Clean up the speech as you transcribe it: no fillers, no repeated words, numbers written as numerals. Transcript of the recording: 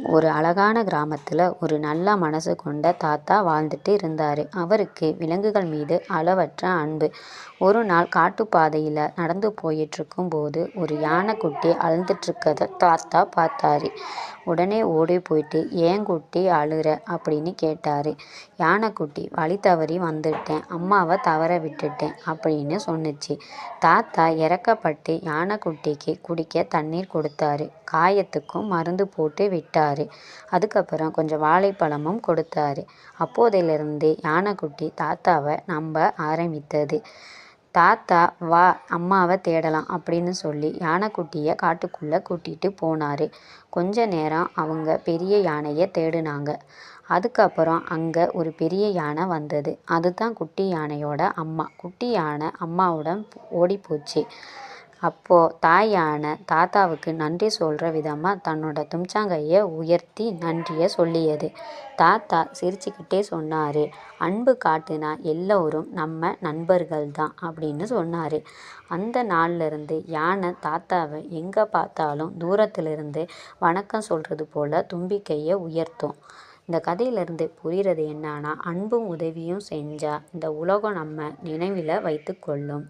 ஒரு அழகான கிராமத்துல ஒரு நல்ல மனசு கொண்ட தாத்தா வாழ்ந்துட்டு இருந்தாரு. அவருக்கு விலங்குகள் மீது அளவற்ற அன்பு. ஒரு நாள் காட்டுப்பாதையில நடந்து போயிட்டு இருக்கும்போது ஒரு யானைக்குட்டி அழுதுட்டு இருக்கத தாத்தா பார்த்தாரு. உடனே ஓடி போயிட்டு, "ஏன் குட்டி அழுற?" அப்படின்னு கேட்டாரு. யானைக்குட்டி, "வழி தவறி வந்துட்டேன், அம்மாவை தவற விட்டுட்டேன்" அப்படின்னு சொன்னுச்சு. தாத்தா இறக்கப்பட்டு யானைக்குட்டிக்கு குடிக்க தண்ணீர் கொடுத்தாரு. காயத்துக்கும் மருந்து போட்டு விட்டாரு. அதுக்கப்புறம் கொஞ்சம் வாழைப்பழமும் கொடுத்தாரு. அப்போதிலிருந்து யானைக்குட்டி தாத்தாவை நம்ப ஆரம்பித்தது. தாத்தா, "வா, அம்மாவை தேடலாம்" அப்படின்னு சொல்லி யானைக்குட்டிய காட்டுக்குள்ள கூட்டிட்டு போனாரு. கொஞ்ச நேரம் அவங்க பெரிய யானைய தேடுனாங்க. அதுக்கப்புறம் அங்க ஒரு பெரிய யானை வந்தது. அதுதான் குட்டி யானையோட அம்மா. குட்டி யானை அம்மாவுடன் ஓடிப்போச்சு. அப்போ தாய் யானை தாத்தாவுக்கு நன்றி சொல்ற விதமா தன்னோட தும்சாங்கைய உயர்த்தி நன்றிய சொல்லியது. தாத்தா சிரிச்சுக்கிட்டே சொன்னாரு, "அன்பு காட்டுனா எல்லோரும் நம்ம நண்பர்கள் தான்" அப்படின்னு சொன்னாரு. அந்த நாள்ல இருந்து யானை தாத்தாவை எங்க பார்த்தாலும் தூரத்திலிருந்து வணக்கம் சொல்றது போல தும்பிக்கைய உயர்த்தும். இந்த கதையிலிருந்து புரியுறது என்னன்னா, அன்பும் உதவியும் செஞ்சா இந்த உலகம் நம்ம நினைவில் வைத்துக்கொள்ளும்.